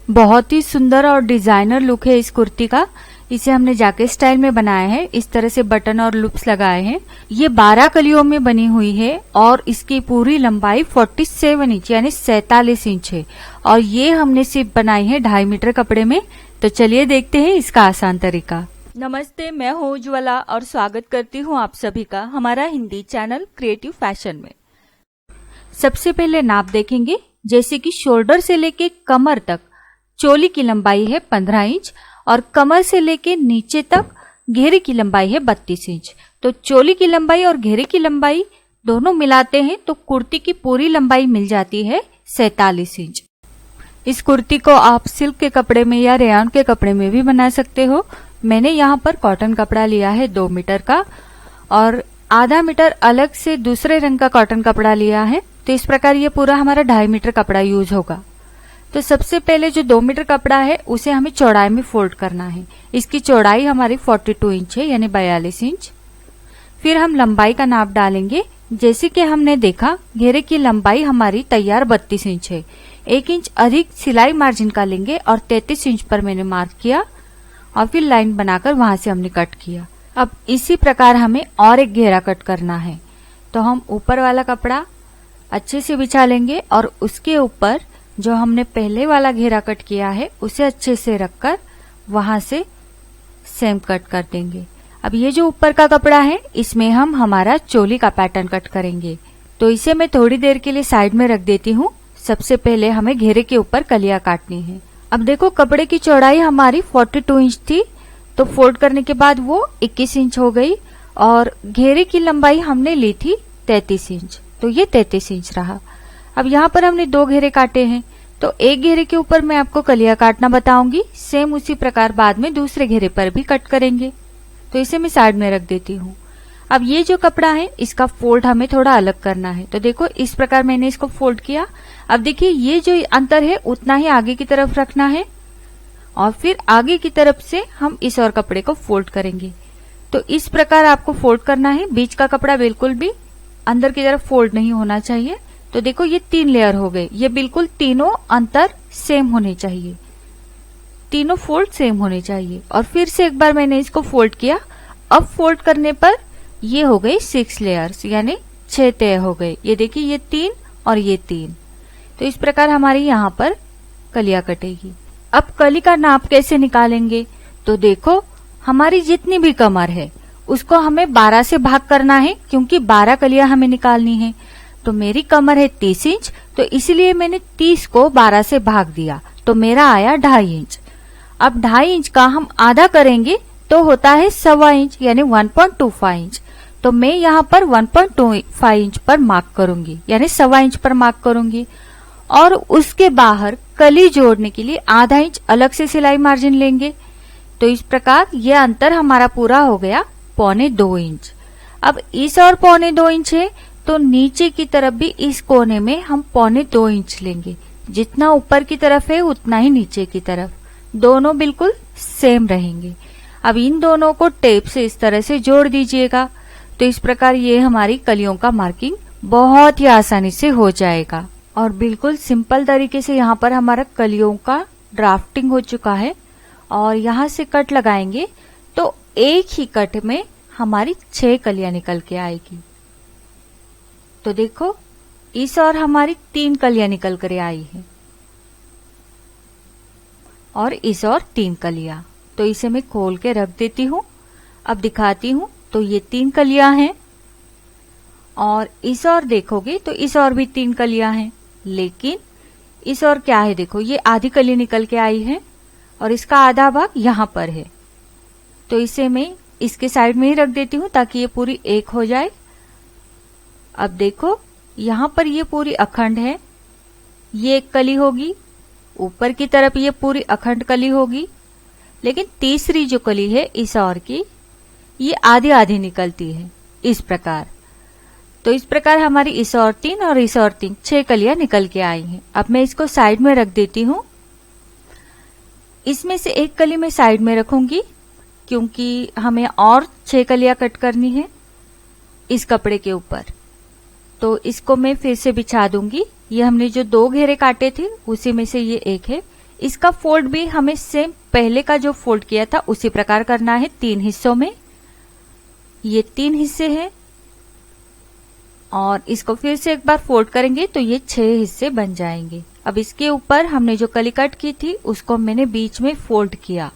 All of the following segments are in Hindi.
बहुत ही सुंदर और डिजाइनर लुक है इस कुर्ती का। इसे हमने जैकेट स्टाइल में बनाया है। इस तरह से बटन और लूप्स लगाए हैं। ये 12 कलियों में बनी हुई है और इसकी पूरी लंबाई 47 इंच यानी 47 इंच है और ये हमने सिर्फ बनाई है 2.5 मीटर कपड़े में। तो चलिए देखते हैं इसका आसान तरीका। नमस्ते, मैं हूँ उज्ज्वला और स्वागत करती हूँ आप सभी का हमारा हिंदी चैनल क्रिएटिव फैशन में। सबसे पहले नाप देखेंगे। जैसे कि शोल्डर से लेके कमर तक चोली की लंबाई है 15 इंच और कमर से लेके नीचे तक घेरे की लंबाई है 32 इंच। तो चोली की लंबाई और घेरे की लंबाई दोनों मिलाते हैं तो कुर्ती की पूरी लंबाई मिल जाती है 47 इंच। इस कुर्ती को आप सिल्क के कपड़े में या रेयॉन के कपड़े में भी बना सकते हो। मैंने यहाँ पर कॉटन कपड़ा लिया है 2 मीटर का और आधा मीटर अलग से दूसरे रंग का कॉटन कपड़ा लिया है। तो इस प्रकार ये पूरा हमारा 2.5 मीटर कपड़ा यूज होगा। तो सबसे पहले जो 2 मीटर कपड़ा है उसे हमें चौड़ाई में फोल्ड करना है। इसकी चौड़ाई हमारी 42 इंच है यानी 42 इंच। फिर हम लंबाई का नाप डालेंगे। जैसे कि हमने देखा घेरे की लंबाई हमारी तैयार 32 इंच है। 1 इंच अधिक सिलाई मार्जिन का लेंगे और 33 इंच पर मैंने मार्क किया और फिर लाइन बनाकर वहां से हमने कट किया। अब इसी प्रकार हमें और एक घेरा कट करना है। तो हम ऊपर वाला कपड़ा अच्छे से बिछा लेंगे और उसके ऊपर जो हमने पहले वाला घेरा कट किया है उसे अच्छे से रखकर वहां से सेम कट कर देंगे। अब ये जो ऊपर का कपड़ा है इसमें हम हमारा चोली का पैटर्न कट करेंगे। तो इसे मैं थोड़ी देर के लिए साइड में रख देती हूँ। सबसे पहले हमें घेरे के ऊपर कलियां काटनी है। अब देखो कपड़े की चौड़ाई हमारी 42 इंच थी तो फोल्ड करने के बाद वो 21 इंच हो गई और घेरे की लंबाई हमने ली थी 33 इंच तो ये 33 इंच रहा। अब यहाँ पर हमने 2 घेरे काटे हैं तो एक घेरे के ऊपर मैं आपको कलियां काटना बताऊंगी। सेम उसी प्रकार बाद में दूसरे घेरे पर भी कट करेंगे। तो इसे मैं साइड में रख देती हूँ। अब ये जो कपड़ा है इसका फोल्ड हमें थोड़ा अलग करना है। तो देखो इस प्रकार मैंने इसको फोल्ड किया। अब देखिए ये जो अंतर है उतना ही आगे की तरफ रखना है और फिर आगे की तरफ से हम इस और कपड़े को फोल्ड करेंगे। तो इस प्रकार आपको फोल्ड करना है। बीच का कपड़ा बिल्कुल भी अंदर की तरफ फोल्ड नहीं होना चाहिए। तो देखो ये 3 लेयर हो गए। ये बिल्कुल तीनों अंतर सेम होने चाहिए, तीनों फोल्ड सेम होने चाहिए। और फिर से एक बार मैंने इसको फोल्ड किया। अब फोल्ड करने पर ये हो गई 6 लेयर्स यानी 6 तय हो गए। ये देखिए ये 3 और ये 3। तो इस प्रकार हमारी यहाँ पर कलियां कटेगी। अब कली का नाप कैसे निकालेंगे? तो देखो हमारी जितनी भी कमर है उसको हमें 12 से भाग करना है क्योंकि 12 कलियां हमें निकालनी है। तो मेरी कमर है 30 इंच तो इसलिए मैंने 30 को 12 से भाग दिया तो मेरा आया 2.5 इंच। अब 2.5 इंच का हम आधा करेंगे तो होता है 1.25 इंच यानी 1.25 इंच। तो मैं यहाँ पर 1.25 इंच पर मार्क करूंगी यानी 1.25 इंच पर मार्क करूंगी और उसके बाहर कली जोड़ने के लिए आधा इंच अलग से सिलाई मार्जिन लेंगे। तो इस प्रकार ये अंतर हमारा पूरा हो गया 1.25 इंच। अब इस और 1.25 इंच है तो नीचे की तरफ भी इस कोने में हम 1.25 इंच लेंगे। जितना ऊपर की तरफ है उतना ही नीचे की तरफ, दोनों बिल्कुल सेम रहेंगे। अब इन दोनों को टेप से इस तरह से जोड़ दीजिएगा। तो इस प्रकार ये हमारी कलियों का मार्किंग बहुत ही आसानी से हो जाएगा और बिल्कुल सिंपल तरीके से यहाँ पर हमारा कलियों का ड्राफ्टिंग हो चुका है। और यहाँ से कट लगाएंगे तो एक ही कट में हमारी 6 कलियां निकल के आएगी। तो देखो इस और हमारी 3 कलियां निकल कर आई है और इस और 3 कलियां। तो इसे मैं खोल के रख देती हूँ। अब दिखाती हूँ। तो ये 3 कलियां हैं और इस और देखोगे तो इस और भी 3 कलियां हैं। लेकिन इस और क्या है, देखो ये आधी कली निकल के आई है और इसका आधा भाग यहाँ पर है। तो इसे मैं इसके साइड में ही रख देती हूँ ताकि ये पूरी एक हो जाए। अब देखो यहाँ पर ये पूरी अखंड है। ये एक कली होगी, ऊपर की तरफ ये पूरी अखंड कली होगी। लेकिन तीसरी जो कली है इस और की, ये आधी आधी निकलती है इस प्रकार। तो इस प्रकार हमारी इस और 3 और इस और 3 6 कलियां निकल के आई हैं। अब मैं इसको साइड में रख देती हूँ। इसमें से एक कली मैं साइड में रखूंगी क्योंकि हमें और 6 कलियां कट करनी है इस कपड़े के ऊपर। तो इसको मैं फिर से बिछा दूंगी। ये हमने जो 2 घेरे काटे थे उसी में से ये एक है, इसका फोल्ड भी हमें सेम पहले का जो फोल्ड किया था उसी प्रकार करना है 3 हिस्सों में। ये 3 हिस्से हैं और इसको फिर से एक बार फोल्ड करेंगे तो ये 6 हिस्से बन जाएंगे। अब इसके ऊपर हमने जो कली कट की थी उसको मैंने बीच में फोल्ड किया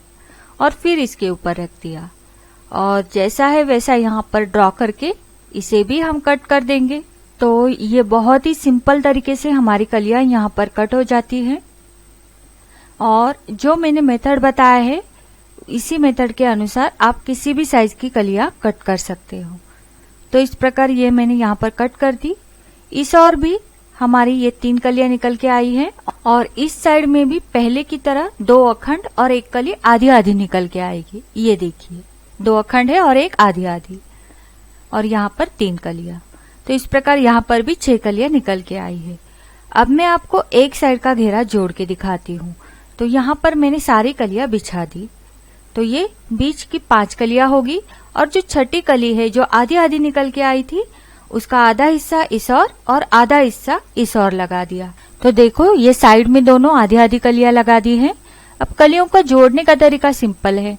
और फिर इसके ऊपर रख दिया और जैसा है वैसा यहाँ पर ड्रॉ करके इसे भी हम कट कर देंगे। तो ये बहुत ही सिंपल तरीके से हमारी कलियां यहाँ पर कट हो जाती हैं और जो मैंने मेथड बताया है इसी मेथड के अनुसार आप किसी भी साइज की कलियां कट कर सकते हो। तो इस प्रकार ये मैंने यहाँ पर कट कर दी। इस और भी हमारी ये 3 कलियां निकल के आई हैं और इस साइड में भी पहले की तरह 2 अखंड और 1 कली आधी आधी निकल के आएगी। ये देखिए 2 अखंड है और 1 आधी आधी और यहाँ पर 3 कलियां। तो इस प्रकार यहाँ पर भी 6 कलियां निकल के आई है। अब मैं आपको एक साइड का घेरा जोड़ के दिखाती हूँ। तो यहाँ पर मैंने सारी कलियां बिछा दी। तो ये बीच की 5 कलियां होगी और जो छठी कली है जो आधी आधी निकल के आई थी उसका आधा हिस्सा इस और आधा हिस्सा इस और लगा दिया। तो देखो ये साइड में दोनों आधी आधी कलियां लगा दी हैं। अब कलियों का जोड़ने का तरीका सिंपल है।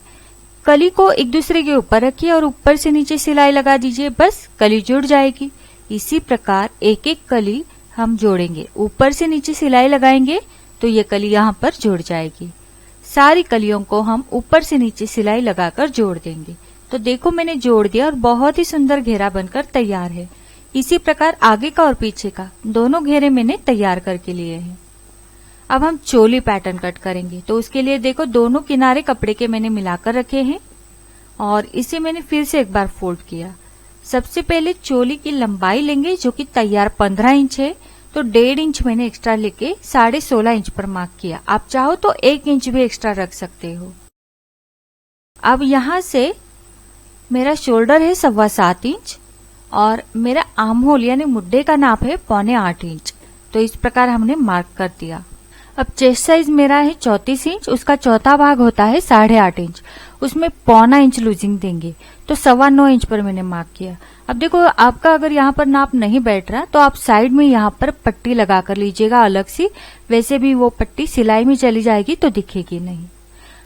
कली को एक दूसरे के ऊपर रखिए और ऊपर से नीचे सिलाई लगा दीजिए, बस कली जुड़ जाएगी। इसी प्रकार एक एक कली हम जोड़ेंगे, ऊपर से नीचे सिलाई लगाएंगे तो ये कली यहाँ पर जुड़ जाएगी। सारी कलियों को हम ऊपर से नीचे सिलाई लगाकर जोड़ देंगे। तो देखो मैंने जोड़ दिया और बहुत ही सुंदर घेरा बनकर तैयार है। इसी प्रकार आगे का और पीछे का दोनों घेरे मैंने तैयार करके लिए हैं। अब हम चोली पैटर्न कट करेंगे। तो उसके लिए देखो दोनों किनारे कपड़े के मैंने मिलाकर रखे हैं और इसे मैंने फिर से एक बार फोल्ड किया। सबसे पहले चोली की लंबाई लेंगे जो कि तैयार 15 इंच है। तो 1.5 इंच मैंने एक्स्ट्रा लेके 16.5 इंच पर मार्क किया। आप चाहो तो 1 इंच भी एक्स्ट्रा रख सकते हो। अब यहाँ से मेरा शोल्डर है 7.25 इंच और मेरा आर्म होल यानी मुड्ढे का नाप है 7.25 इंच। तो इस प्रकार हमने मार्क कर दिया। अब चेस्ट साइज मेरा है 34 इंच, उसका चौथा भाग होता है 8.5 इंच, उसमें 0.25 इंच लूजिंग देंगे। तो 9.25 इंच पर मैंने मार्क किया। अब देखो आपका अगर यहाँ पर नाप नहीं बैठ रहा तो आप साइड में यहाँ पर पट्टी लगा कर लीजिएगा अलग सी, वैसे भी वो पट्टी सिलाई में चली जाएगी तो दिखेगी नहीं।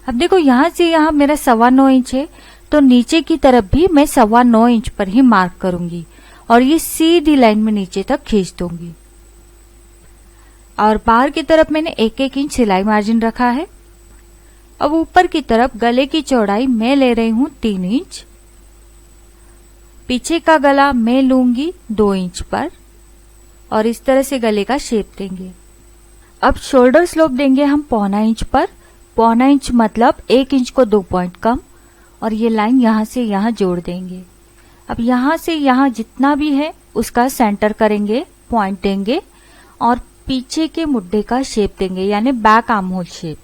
अब देखो यहाँ से यहाँ मेरा 9.25 इंच है तो नीचे की तरफ भी मैं 9.25 इंच पर ही मार्क करूंगी और ये सीधी लाइन में नीचे तक खींच दूंगी। और बाहर की तरफ मैंने 1-1 इंच सिलाई मार्जिन रखा है। अब ऊपर की तरफ गले की चौड़ाई मैं ले रही हूं 3 इंच, पीछे का गला मैं लूंगी 2 इंच पर और इस तरह से गले का शेप देंगे। अब शोल्डर स्लोप देंगे हम 0.25 इंच पर। 0.25 इंच मतलब 1 इंच को 2 पॉइंट कम और ये लाइन यहाँ से यहाँ जोड़ देंगे। अब यहाँ से यहाँ जितना भी है उसका सेंटर करेंगे, पॉइंट देंगे और पीछे के मुड्ढे का शेप देंगे यानी बैक आर्म होल शेप।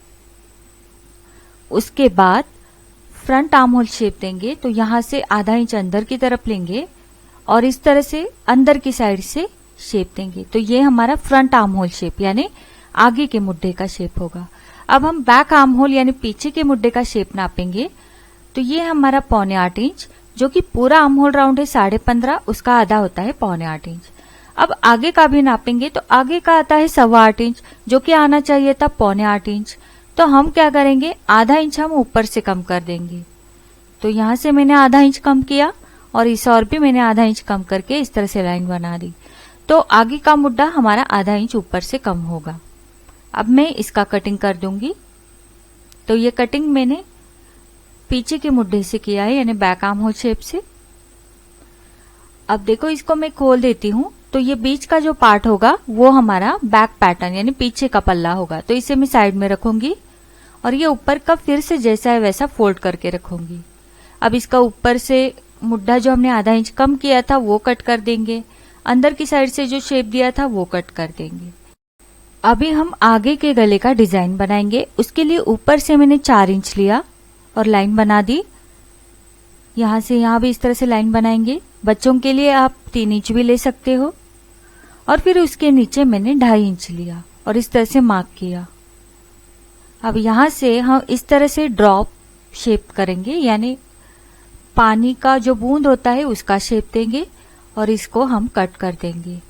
उसके बाद फ्रंट आर्म होल शेप देंगे। तो यहाँ से आधा इंच अंदर की तरफ लेंगे और इस तरह से अंदर की साइड से शेप देंगे। तो ये हमारा फ्रंट आर्म होल शेप यानी आगे के मुड्ढे का शेप होगा। अब हम बैक आर्म होल यानी पीछे के मुड्ढे का शेप नापेंगे। तो ये हमारा 0.25 इंच, जो कि पूरा आर्म होल राउंड है 15.5, उसका आधा होता है 0.25 इंच। अब आगे का भी नापेंगे तो आगे का आता है 8.25 इंच, जो कि आना चाहिए था 0.25 इंच। तो हम क्या करेंगे, आधा इंच हम ऊपर से कम कर देंगे। तो यहाँ से मैंने आधा इंच कम किया और इस और भी मैंने आधा इंच कम करके इस तरह से लाइन बना दी। तो आगे का मुड्ढा हमारा आधा इंच ऊपर से कम होगा। अब मैं इसका कटिंग कर दूंगी। तो ये कटिंग मैंने पीछे के मुड्ढे से किया है यानी बैक आर्म होल शेप से। अब देखो इसको मैं खोल देती हूँ। तो ये बीच का जो पार्ट होगा वो हमारा बैक पैटर्न यानी पीछे का पल्ला होगा। तो इसे मैं साइड में रखूंगी और ये ऊपर का फिर से जैसा है वैसा फोल्ड करके रखूंगी। अब इसका ऊपर से मुड्ढा जो हमने आधा इंच कम किया था वो कट कर देंगे, अंदर की साइड से जो शेप दिया था वो कट कर देंगे। अभी हम आगे के गले का डिजाइन बनाएंगे। उसके लिए ऊपर से मैंने 4 इंच लिया और लाइन बना दी। यहाँ से यहाँ भी इस तरह से लाइन बनाएंगे। बच्चों के लिए आप 3 इंच भी ले सकते हो। और फिर उसके नीचे मैंने 2.5 इंच लिया और इस तरह से मार्क किया। अब यहाँ से हम इस तरह से ड्रॉप शेप करेंगे यानी पानी का जो बूंद होता है उसका शेप देंगे और इसको हम कट कर देंगे।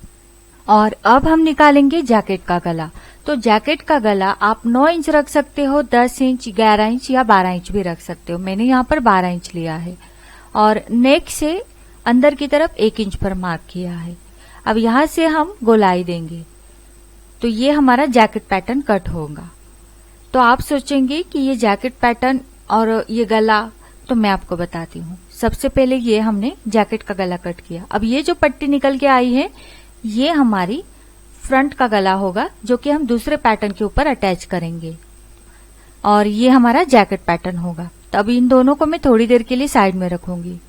और अब हम निकालेंगे जैकेट का गला। तो जैकेट का गला आप 9 इंच रख सकते हो, 10 इंच, 11 इंच या 12 इंच भी रख सकते हो। मैंने यहाँ पर 12 इंच लिया है और नेक से अंदर की तरफ 1 इंच पर मार्क किया है। अब यहाँ से हम गोलाई देंगे तो ये हमारा जैकेट पैटर्न कट होगा। तो आप सोचेंगे कि ये जैकेट पैटर्न और ये गला, तो मैं आपको बताती हूँ। सबसे पहले ये हमने जैकेट का गला कट किया। अब ये जो पट्टी निकल के आई है ये हमारी फ्रंट का गला होगा जो कि हम दूसरे पैटर्न के ऊपर अटैच करेंगे और ये हमारा जैकेट पैटर्न होगा। तो अब इन दोनों को मैं थोड़ी देर के लिए साइड में रखूंगी।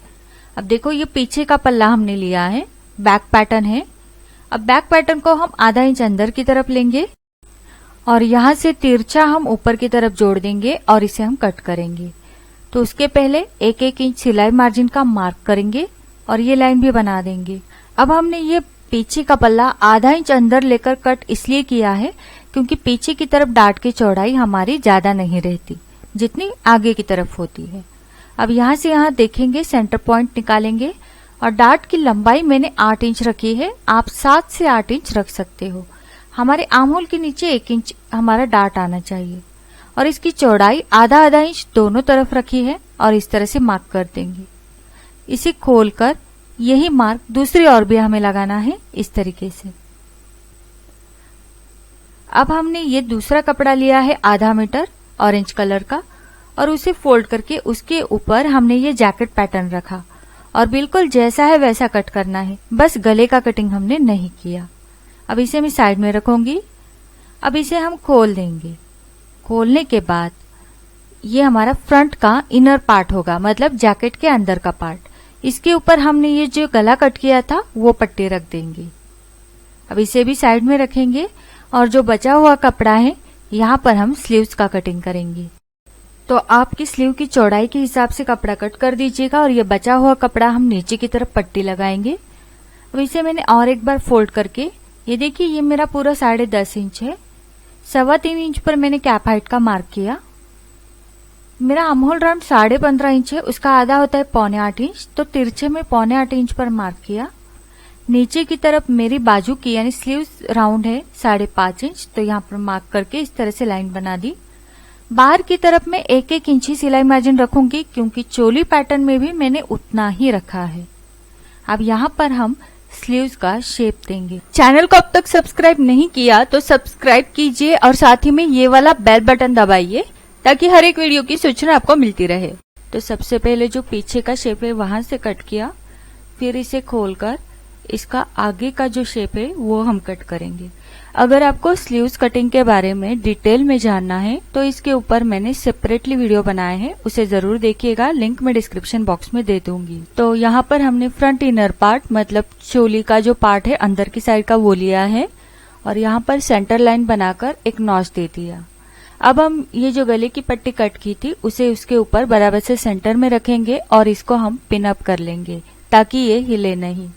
अब देखो ये पीछे का पल्ला हमने लिया है, बैक पैटर्न है। अब बैक पैटर्न को हम आधा इंच अंदर की तरफ लेंगे और यहाँ से तिरछा हम ऊपर की तरफ जोड़ देंगे और इसे हम कट करेंगे। तो उसके पहले 1-1 इंच सिलाई मार्जिन का मार्क करेंगे और ये लाइन भी बना देंगे। अब हमने ये पीछे का पल्ला आधा इंच अंदर लेकर कट इसलिए किया है क्योंकि पीछे की तरफ डाट की चौड़ाई हमारी ज्यादा नहीं रहती जितनी आगे की तरफ होती है। अब यहाँ से यहाँ देखेंगे, सेंटर पॉइंट निकालेंगे और डाट की लंबाई मैंने 8 इंच रखी है, आप 7 से 8 इंच रख सकते हो। हमारे आर्म होल के नीचे 1 इंच हमारा डाट आना चाहिए और इसकी चौड़ाई आधा इंच दोनों तरफ रखी है और इस तरह से मार्क कर देंगे। इसे खोलकर यही मार्क दूसरी ओर भी हमें लगाना है इस तरीके से। अब हमने ये दूसरा कपड़ा लिया है आधा मीटर ऑरेंज कलर का और उसे फोल्ड करके उसके ऊपर हमने ये जैकेट पैटर्न रखा और बिल्कुल जैसा है वैसा कट करना है, बस गले का कटिंग हमने नहीं किया। अब इसे मैं साइड में रखूंगी। अब इसे हम खोल देंगे। खोलने के बाद ये हमारा फ्रंट का इनर पार्ट होगा, मतलब जैकेट के अंदर का पार्ट। इसके ऊपर हमने ये जो गला कट किया था वो पट्टी रख देंगे। अब इसे भी साइड में रखेंगे और जो बचा हुआ कपड़ा है यहाँ पर हम स्लीव्स का कटिंग करेंगे। तो आपकी स्लीव की चौड़ाई के हिसाब से कपड़ा कट कर दीजिएगा और ये बचा हुआ कपड़ा हम नीचे की तरफ पट्टी लगाएंगे। अब इसे मैंने और एक बार फोल्ड करके, ये देखिए ये मेरा पूरा 10.5 इंच है, 3.25 इंच पर मैंने कैप हाइट का मार्क किया। मेरा आर्म होल राउंड 15.5 इंच है, उसका आधा होता है 7.25 इंच, तो तिरछे में 7.25 इंच पर मार्क किया। नीचे की तरफ मेरी बाजू की यानी स्लीव्स राउंड है 5.5 इंच, तो यहाँ पर मार्क करके इस तरह से लाइन बना दी। बाहर की तरफ मैं 1-1 इंच ही सिलाई मार्जिन रखूंगी क्योंकि चोली पैटर्न में भी मैंने उतना ही रखा है। अब यहाँ पर हम स्लीव्स का शेप देंगे। चैनल को अब तक सब्सक्राइब नहीं किया तो सब्सक्राइब कीजिए और साथ ही में ये वाला बेल बटन दबाइए ताकि हर एक वीडियो की सूचना आपको मिलती रहे। तो सबसे पहले जो पीछे का शेप है वहां से कट किया, फिर इसे खोलकर इसका आगे का जो शेप है वो हम कट करेंगे। अगर आपको स्लीव्स कटिंग के बारे में डिटेल में जानना है तो इसके ऊपर मैंने सेपरेटली वीडियो बनाए हैं, उसे जरूर देखिएगा, लिंक मैं डिस्क्रिप्शन बॉक्स में दे दूंगी। तो यहाँ पर हमने फ्रंट इनर पार्ट मतलब चोली का जो पार्ट है अंदर की साइड का वो लिया है और यहाँ पर सेंटर लाइन बनाकर एक नॉच दे दिया। अब हम ये जो गले की पट्टी कट की थी उसे उसके ऊपर बराबर से सेंटर में रखेंगे और इसको हम पिन अप कर लेंगे ताकि ये हिले नहीं।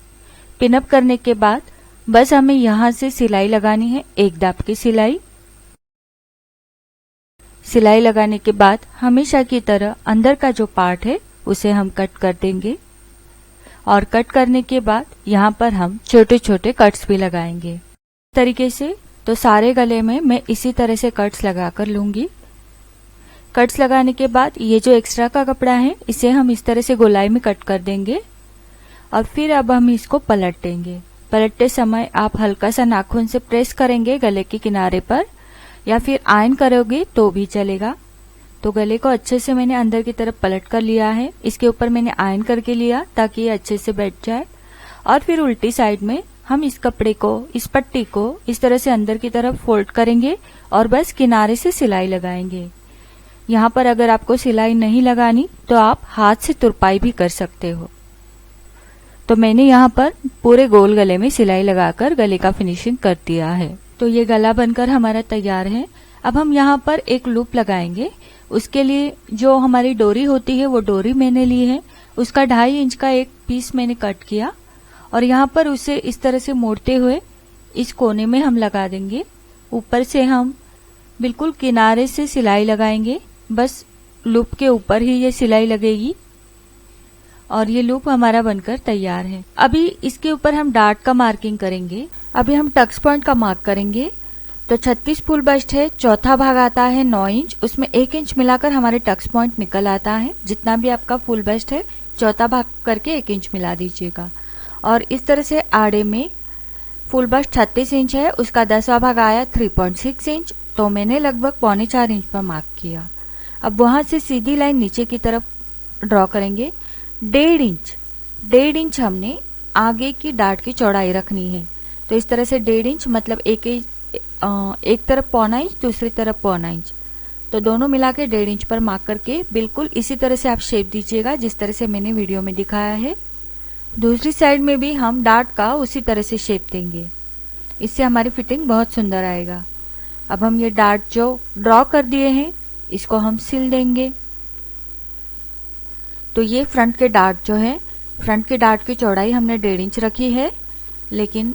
पिन अप करने के बाद बस हमें यहाँ से सिलाई लगानी है, एक दाब की सिलाई। सिलाई लगाने के बाद हमेशा की तरह अंदर का जो पार्ट है उसे हम कट कर देंगे और कट करने के बाद यहाँ पर हम छोटे छोटे कट्स भी लगाएंगे इस तरीके से। तो सारे गले में मैं इसी तरह से कट्स लगा कर लूंगी। कट्स लगाने के बाद ये जो एक्स्ट्रा का कपड़ा है इसे हम इस तरह से गोलाई में कट कर देंगे और फिर अब हम इसको पलट देंगे। पलटते समय आप हल्का सा नाखून से प्रेस करेंगे गले के किनारे पर या फिर आयरन करोगे तो भी चलेगा। तो गले को अच्छे से मैंने अंदर की तरफ पलट कर लिया है, इसके ऊपर मैंने आयरन करके लिया ताकि ये अच्छे से बैठ जाए। और फिर उल्टी साइड में हम इस कपड़े को, इस पट्टी को इस तरह से अंदर की तरफ फोल्ड करेंगे और बस किनारे से सिलाई लगाएंगे। यहाँ पर अगर आपको सिलाई नहीं लगानी तो आप हाथ से तुरपाई भी कर सकते हो। तो मैंने यहाँ पर पूरे गोल गले में सिलाई लगाकर गले का फिनिशिंग कर दिया है। तो ये गला बनकर हमारा तैयार है। अब हम यहाँ पर एक लूप लगाएंगे। उसके लिए जो हमारी डोरी होती है वो डोरी मैंने ली है, उसका 2.5 इंच का एक पीस मैंने कट किया और यहाँ पर उसे इस तरह से मोड़ते हुए इस कोने में हम लगा देंगे। ऊपर से हम बिल्कुल किनारे से सिलाई लगाएंगे, बस लूप के ऊपर ही ये सिलाई लगेगी और ये लूप हमारा बनकर तैयार है। अभी इसके ऊपर हम डार्ट का मार्किंग करेंगे। अभी हम टक्स पॉइंट का मार्क करेंगे। तो 36 फुल बस्ट है, चौथा भाग आता है 9 इंच, उसमें 1 इंच मिलाकर हमारे टक्स पॉइंट निकल आता है। जितना भी आपका फुल बस्ट है चौथा भाग करके 1 इंच मिला दीजिएगा। और इस तरह से आड़े में फुल बस्ट 36 इंच है, उसका 10वां भाग आया 3.6 इंच, तो मैंने लगभग 3.25 इंच पर मार्क किया। अब वहां से सीधी लाइन नीचे की तरफ ड्रॉ करेंगे। 1.5 इंच हमने आगे की डाट की चौड़ाई रखनी है। तो इस तरह से 1.5 इंच मतलब एक तरफ 0.25 इंच, दूसरी तरफ 0.25 इंच, तो दोनों मिला के 1.5 इंच पर मार्क करके बिल्कुल इसी तरह से आप शेप दीजिएगा जिस तरह से मैंने वीडियो में दिखाया है। दूसरी साइड में भी हम डाट का उसी तरह से शेप देंगे, इससे हमारी फिटिंग बहुत सुंदर आएगा। अब हम ये डाट जो ड्रॉ कर दिए हैं इसको हम सिल देंगे। तो ये फ्रंट के डाट जो है, फ्रंट के डाट की चौड़ाई हमने 1.5 इंच रखी है, लेकिन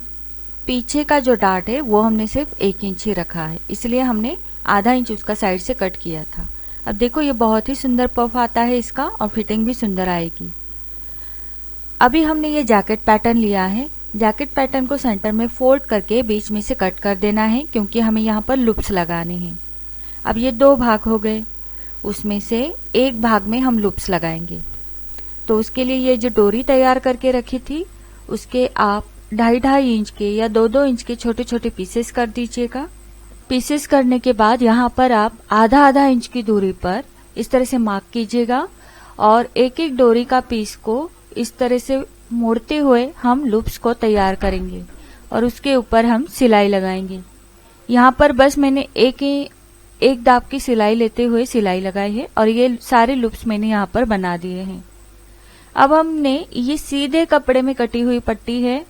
पीछे का जो डाट है वो हमने सिर्फ 1 इंच ही रखा है, इसलिए हमने आधा इंच उसका साइड से कट किया था। अब देखो ये बहुत ही सुंदर पफ आता है इसका और फिटिंग भी सुंदर आएगी। अभी हमने ये जैकेट पैटर्न लिया है, जैकेट पैटर्न को सेंटर में फोल्ड करके बीच में से कट कर देना है क्योंकि हमें यहाँ पर लूप्स लगाने हैं। अब ये 2 भाग हो गए, उसमें से एक भाग में हम लूप्स लगाएंगे। तो उसके लिए ये जो डोरी तैयार करके रखी थी उसके आप 2.5 इंच के या 2-2 इंच के छोटे छोटे पीसेस कर दीजिएगा। पीसेस करने के बाद यहाँ पर आप आधा इंच की दूरी पर इस तरह से मार्क कीजिएगा और एक एक डोरी का पीस को इस तरह से मोड़ते हुए हम लूप्स को तैयार करेंगे और उसके ऊपर हम सिलाई लगाएंगे। यहाँ पर बस मैंने एक दाब की सिलाई लेते हुए सिलाई लगाई है और ये सारे लूप्स मैंने यहाँ पर बना दिए हैं। अब हमने ये सीधे कपड़े में कटी हुई पट्टी है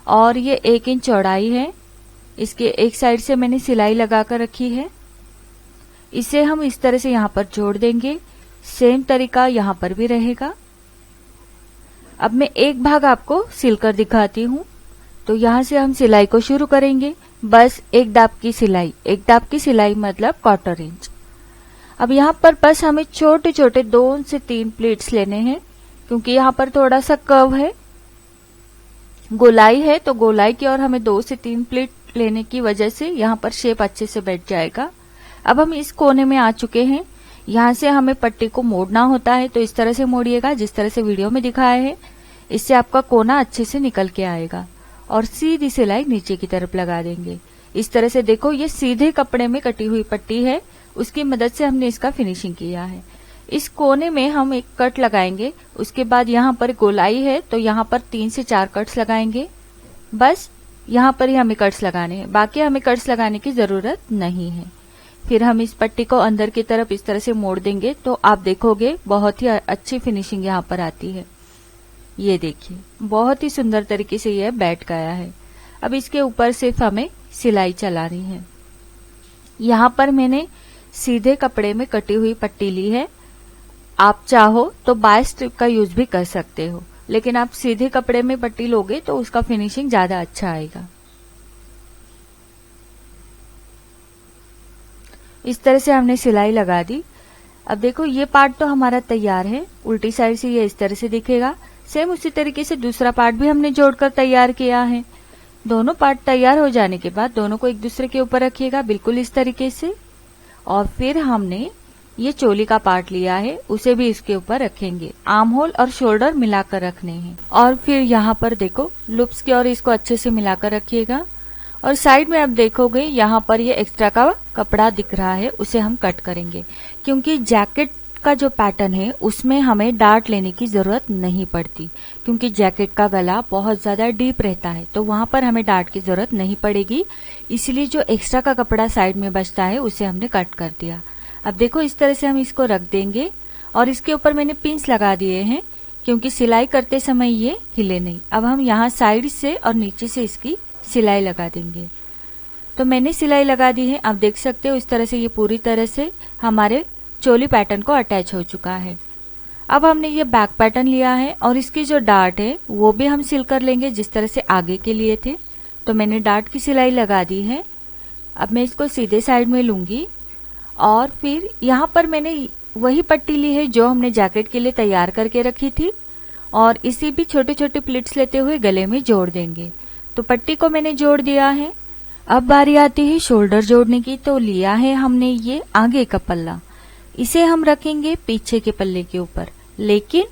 और ये 1 इंच चौड़ाई है, इसके एक साइड से मैंने सिलाई लगाकर रखी है। इसे हम इस तरह से यहाँ पर जोड़ देंगे, सेम तरीका यहाँ पर भी रहेगा। अब मैं एक भाग आपको सिलकर दिखाती हूँ। तो यहाँ से हम सिलाई को शुरू करेंगे, बस एक दाब की सिलाई मतलब 1/4 इंच। अब यहाँ पर बस हमें छोटे छोटे 2 से 3 प्लीट्स लेने हैं क्योंकि यहाँ पर थोड़ा सा कर्व है, गोलाई है, तो गोलाई की और हमें 2 से 3 प्लीट लेने की वजह से यहाँ पर शेप अच्छे से बैठ जाएगा। अब हम इस कोने में आ चुके हैं, यहाँ से हमें पट्टी को मोड़ना होता है, तो इस तरह से मोड़िएगा जिस तरह से वीडियो में दिखाया है, इससे आपका कोना अच्छे से निकल के आएगा और सीधी सिलाई नीचे की तरफ लगा देंगे। इस तरह से देखो ये सीधे कपड़े में कटी हुई पट्टी है, उसकी मदद से हमने इसका फिनिशिंग किया है। इस कोने में हम एक कट लगाएंगे, उसके बाद यहाँ पर गोलाई है तो यहाँ पर 3 से 4 कट्स लगाएंगे। बस यहाँ पर ही हमें कट्स लगाने हैं, बाकी हमें कट्स लगाने की जरूरत नहीं है। फिर हम इस पट्टी को अंदर की तरफ इस तरह से मोड़ देंगे तो आप देखोगे बहुत ही अच्छी फिनिशिंग यहाँ पर आती है। ये देखिए बहुत ही सुंदर तरीके से यह बैठ गया है। अब इसके ऊपर सिर्फ हमें सिलाई चलानी है। यहाँ पर मैंने सीधे कपड़े में कटी हुई पट्टी ली है, आप चाहो तो बाय स्ट्रिप का यूज भी कर सकते हो, लेकिन आप सीधे कपड़े में पट्टी लोगे तो उसका फिनिशिंग ज्यादा अच्छा आएगा। इस तरह से हमने सिलाई लगा दी। अब देखो ये पार्ट तो हमारा तैयार है, उल्टी साइड से ये इस तरह से दिखेगा। सेम उसी तरीके से दूसरा पार्ट भी हमने जोड़कर तैयार किया है। दोनों पार्ट तैयार हो जाने के बाद दोनों को एक दूसरे के ऊपर रखिएगा बिल्कुल इस तरीके से, और फिर हमने ये चोली का पार्ट लिया है उसे भी इसके ऊपर रखेंगे। आर्म होल और शोल्डर मिलाकर रखने हैं और फिर यहाँ पर देखो लूप्स की और इसको अच्छे से मिलाकर रखिएगा। और साइड में आप देखोगे यहाँ पर ये एक्स्ट्रा का कपड़ा दिख रहा है, उसे हम कट करेंगे क्योंकि जैकेट का जो पैटर्न है उसमें हमें डार्ट लेने की जरूरत नहीं पड़ती, क्योंकि जैकेट का गला बहुत ज्यादा डीप रहता है तो वहां पर हमें डार्ट की जरूरत नहीं पड़ेगी। इसलिए जो एक्स्ट्रा का कपड़ा साइड में बचता है उसे हमने कट कर दिया। अब देखो इस तरह से हम इसको रख देंगे और इसके ऊपर मैंने पिंस लगा दिए हैं क्योंकि सिलाई करते समय ये हिले नहीं। अब हम यहाँ साइड से और नीचे से इसकी सिलाई लगा देंगे। तो मैंने सिलाई लगा दी है, आप देख सकते हो इस तरह से ये पूरी तरह से हमारे चोली पैटर्न को अटैच हो चुका है। अब हमने ये बैक पैटर्न लिया है और इसकी जो डार्ट है वो भी हम सिल कर लेंगे जिस तरह से आगे के लिए थे। तो मैंने डार्ट की सिलाई लगा दी है। अब मैं इसको सीधे साइड में लूंगी और फिर यहाँ पर मैंने वही पट्टी ली है जो हमने जैकेट के लिए तैयार करके रखी थी और इसी भी छोटे छोटे प्लीट्स लेते हुए गले में जोड़ देंगे। तो पट्टी को मैंने जोड़ दिया है अब बारी आती है शोल्डर जोड़ने की। तो लिया है हमने ये आगे का पल्ला, इसे हम रखेंगे पीछे के पल्ले के ऊपर, लेकिन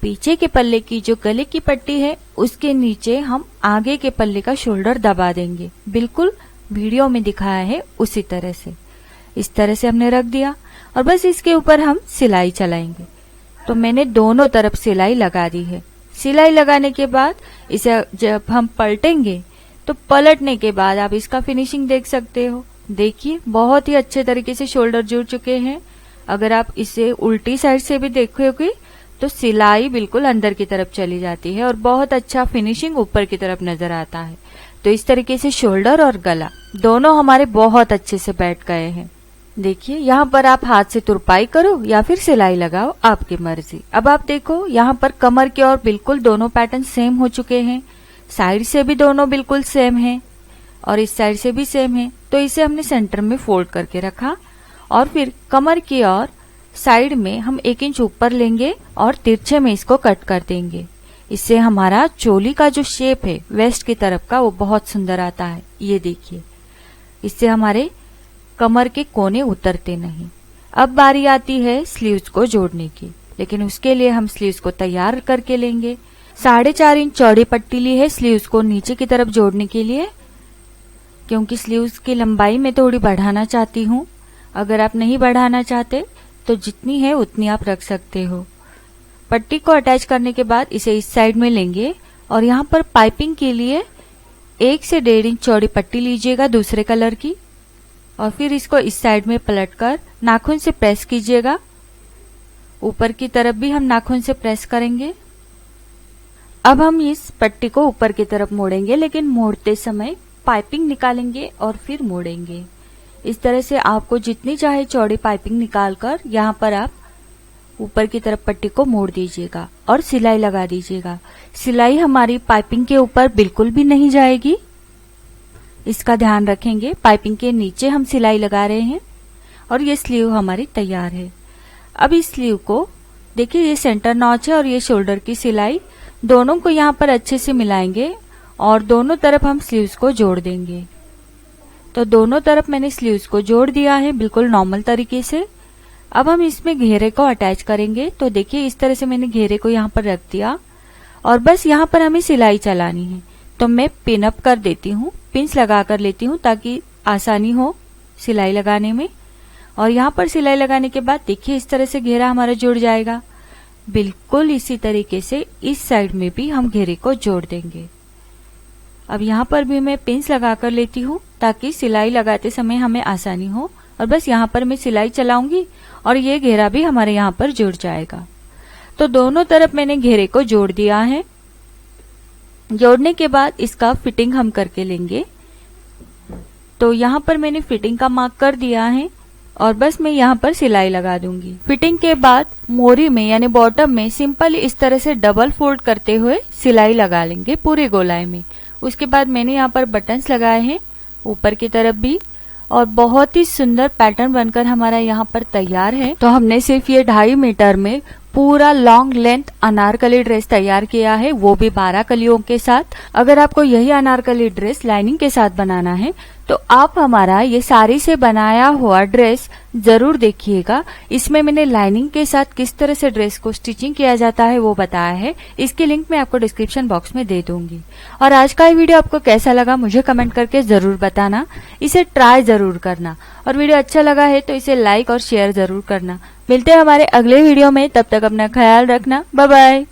पीछे के पल्ले की जो गले की पट्टी है उसके नीचे हम आगे के पल्ले का शोल्डर दबा देंगे, बिल्कुल वीडियो में दिखाया है उसी तरह से। इस तरह से हमने रख दिया और बस इसके ऊपर हम सिलाई चलाएंगे। तो मैंने दोनों तरफ सिलाई लगा दी है। सिलाई लगाने के बाद इसे जब हम पलटेंगे तो पलटने के बाद आप इसका फिनिशिंग देख सकते हो। देखिए बहुत ही अच्छे तरीके से शोल्डर जुड़ चुके हैं। अगर आप इसे उल्टी साइड से भी देखोगे तो सिलाई बिल्कुल अंदर की तरफ चली जाती है और बहुत अच्छा फिनिशिंग ऊपर की तरफ नजर आता है। तो इस तरीके से शोल्डर और गला दोनों हमारे बहुत अच्छे से बैठ गए हैं। देखिए यहाँ पर आप हाथ से तुरपाई करो या फिर सिलाई लगाओ, आपकी मर्जी। अब आप देखो यहाँ पर कमर के और बिल्कुल दोनों पैटर्न सेम हो चुके हैं। साइड से भी दोनों बिल्कुल सेम हैं और इस साइड से भी सेम है। तो इसे हमने सेंटर में फोल्ड करके रखा और फिर कमर की और साइड में हम 1 इंच ऊपर लेंगे और तिरछे में इसको कट कर देंगे। इससे हमारा चोली का जो शेप है वेस्ट की तरफ का वो बहुत सुंदर आता है। ये देखिए, इससे हमारे कमर के कोने उतरते नहीं। अब बारी आती है स्लीव्स को जोड़ने की, लेकिन उसके लिए हम स्लीव्स को तैयार करके लेंगे। 4.5 इंच चौड़ी पट्टी ली है स्लीव्स को नीचे की तरफ जोड़ने के लिए, क्योंकि स्लीव्स की लंबाई मैं थोड़ी बढ़ाना चाहती हूँ। अगर आप नहीं बढ़ाना चाहते तो जितनी है उतनी आप रख सकते हो। पट्टी को अटैच करने के बाद इसे इस साइड में लेंगे और यहाँ पर पाइपिंग के लिए 1 से 1.5 इंच चौड़ी पट्टी लीजिएगा दूसरे कलर की और फिर इसको इस साइड में पलटकर नाखून से प्रेस कीजिएगा। ऊपर की तरफ भी हम नाखून से प्रेस करेंगे। अब हम इस पट्टी को ऊपर की तरफ मोड़ेंगे, लेकिन मोड़ते समय पाइपिंग निकालेंगे और फिर मोड़ेंगे। इस तरह से आपको जितनी चाहे चौड़ी पाइपिंग निकालकर यहाँ पर आप ऊपर की तरफ पट्टी को मोड़ दीजिएगा और सिलाई लगा दीजिएगा। सिलाई हमारी पाइपिंग के ऊपर बिल्कुल भी नहीं जाएगी, इसका ध्यान रखेंगे। पाइपिंग के नीचे हम सिलाई लगा रहे हैं और ये स्लीव हमारी तैयार है। अब इस स्लीव को देखिए, ये सेंटर नॉच है और ये शोल्डर की सिलाई, दोनों को यहाँ पर अच्छे से मिलाएंगे और दोनों तरफ हम स्लीव्स को जोड़ देंगे। तो दोनों तरफ मैंने स्लीव्स को जोड़ दिया है बिल्कुल नॉर्मल तरीके से। अब हम इसमें घेरे को अटैच करेंगे। तो देखिए इस तरह से मैंने घेरे को यहाँ पर रख दिया और बस यहाँ पर हमें सिलाई चलानी है। तो मैं पिन अप कर देती हूँ, पिंस लगा कर लेती हूँ ताकि आसानी हो सिलाई लगाने में। और यहाँ पर सिलाई लगाने के बाद देखिए इस तरह से घेरा हमारा जुड़ जाएगा। बिल्कुल इसी तरीके से इस साइड में भी हम घेरे को जोड़ देंगे। अब यहाँ पर भी मैं पिंस लगा कर लेती हूँ ताकि सिलाई लगाते समय हमें आसानी हो। और बस यहाँ पर मैं सिलाई चलाऊंगी और ये घेरा भी हमारे यहाँ पर जुड़ जाएगा। तो दोनों तरफ मैंने घेरे को जोड़ दिया है। जोड़ने के बाद इसका फिटिंग हम करके लेंगे। तो यहाँ पर मैंने फिटिंग का मार्क कर दिया है और बस मैं यहाँ पर सिलाई लगा दूंगी। फिटिंग के बाद मोरी में यानी बॉटम में सिंपल इस तरह से डबल फोल्ड करते हुए सिलाई लगा लेंगे पूरी गोलाई में। उसके बाद मैंने यहाँ पर बटन्स लगाए हैं ऊपर की तरफ भी और बहुत ही सुंदर पैटर्न बनकर हमारा यहाँ पर तैयार है। तो हमने सिर्फ ये 2.5 मीटर में पूरा लॉन्ग लेंथ अनारकली ड्रेस तैयार किया है, वो भी 12 कलियों के साथ। अगर आपको यही अनारकली ड्रेस लाइनिंग के साथ बनाना है तो आप हमारा ये साड़ी से बनाया हुआ ड्रेस जरूर देखिएगा। इसमें मैंने लाइनिंग के साथ किस तरह से ड्रेस को स्टिचिंग किया जाता है वो बताया है। इसकी लिंक मैं आपको डिस्क्रिप्शन बॉक्स में दे दूंगी। और आज का ये वीडियो आपको कैसा लगा मुझे कमेंट करके जरूर बताना। इसे ट्राई जरूर करना और वीडियो अच्छा लगा है तो इसे लाइक और शेयर जरूर करना। मिलते हैं हमारे अगले वीडियो में, तब तक अपना ख्याल रखना। Bye bye.